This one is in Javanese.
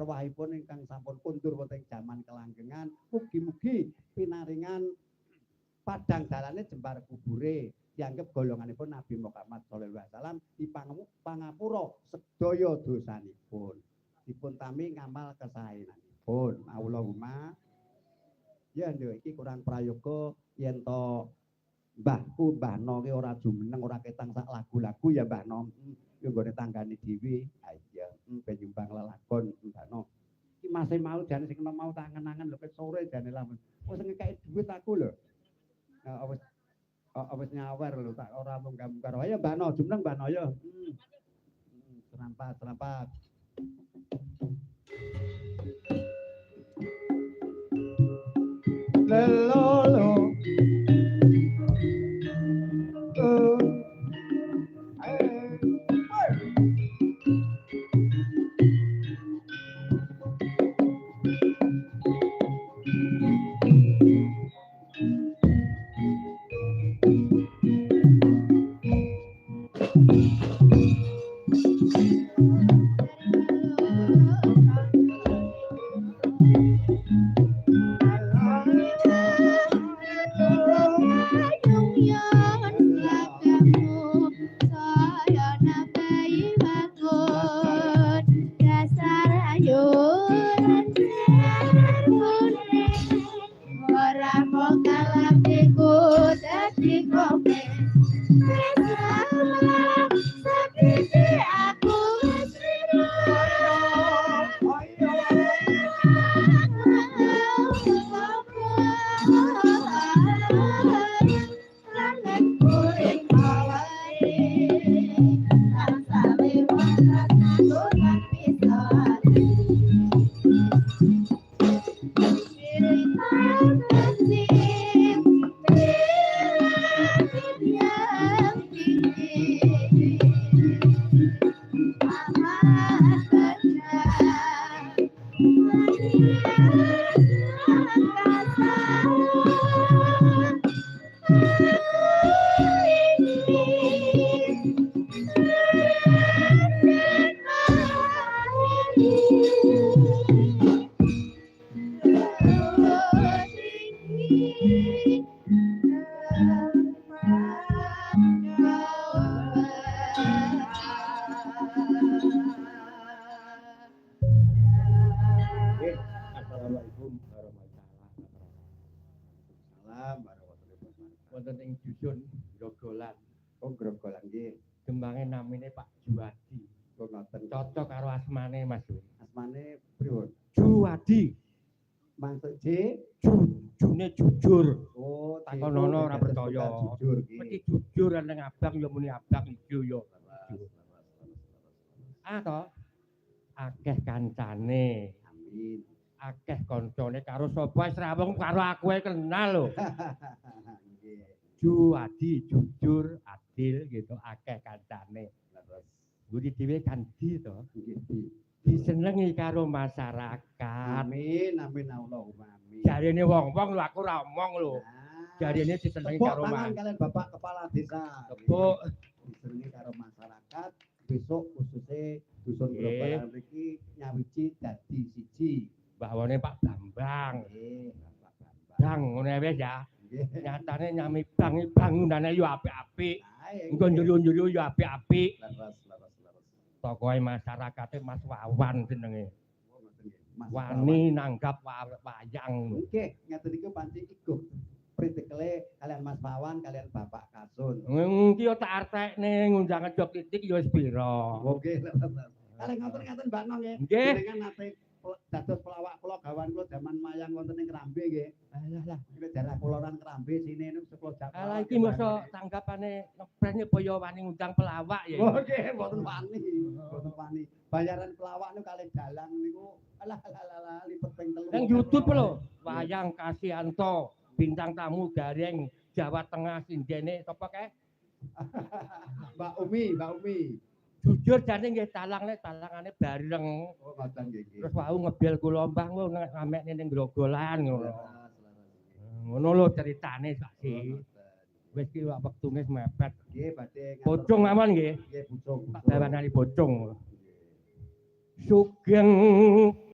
arwahipun ingkang sampun kundur wonten jaman kelanggengan mugi-mugi pinaringan padang dalane jembar kubure dianggep golonganipun Nabi Muhammad sallallahu alaihi wasallam dipangapura sedaya dosanipun dipun tami ngamal kesaenanipun Allahumma ya nduk iki kurang prayoga yen to mbahku Mbah No ki ora jumeneng ora ketang sak lagu-lagu ya Mbah No yo nggone tanggane dhewe ha iya ben nyumbang lelakon Mbah No iki masih mau jane sing mau tangen-angen lho sore jane lamun wis ngekeki dhuwit aku lho wis nyawer lho tak ora mungkar ayo Mbah No jumeneng Mbah No yo serampat lelolo wonten ing dusun Grogolan. Oh Grogolan nggih. Dembange namine Pak Juwadi. Kok ngoten. Cocok karo asmane Mas. Asmane pripun? Juwadi. Maksud june jujur. Oh, takonono ora percaya. Jujur iki. Mesti jujur nang abang ya muni abang ijo ya. To akeh kancane. Amin. Akeh kancane karo sapa wis rawung karo aku kenal lho. Juwadi, jujur, adil gitu, akeh kancane. Budi dhewe kan to. Disenengi karo masyarakat. Amin, amin Allahumma amin. Jarene wong-wong lho aku ora omong lho. Jarene disenengi karo kalian Bapak Kepala Desa. Tepuk disenengi karo masyarakat. Besok khususnya dusun Grogolan mriki nyawiji dadi siji. Mbahwane Pak Bambang. Nggih, Pak Bambang. Ngono wis ya. Nyatane nyami bangunane yo apik-apik. Engko njulu-njulu yo apik-apik. Tokohe masyarakate Mas Wawan jenenge. Wani nanggap wayang. Nggih, ngeten niku pancen iku pritikle kalian Mas Wawan kalian Bapak Kasun. Iki yo tak artekne ngundang Jog Titik yo wis pira. Nggih, kalih ngoten-ngoten Mbak Nong nggih. Jenengan nate dados pelawak kula gawan kula jaman mayang wonten ing Krambe nggih. Alah, iki daerah kuloran Krambe sine niku sekolah Jawa. Alah iki mosok tanggapane ngepres apa ya wani ngundang pelawak ya. Oh nggih, mboten wani. Mboten wani. Bayaran pelawak niku kalih dalang niku alah lipet ping 3. Nang YouTube lho, wayang Kasianto, bintang tamu Gareng Jawa Tengah sindene sapa kae? Mbak Umi. Jujur jane nggih talangane bareng. Oh, ngoten nggih. Terus wau ngebel kula Mbah ngamekne ning Grogolan ngono. Ngono lho ceritane saksi. Wis ki wektune mepet. Nggih, badhe. Bocung mawon nggih. Nggih, bocung. Tak dawanani bocung. Sugeng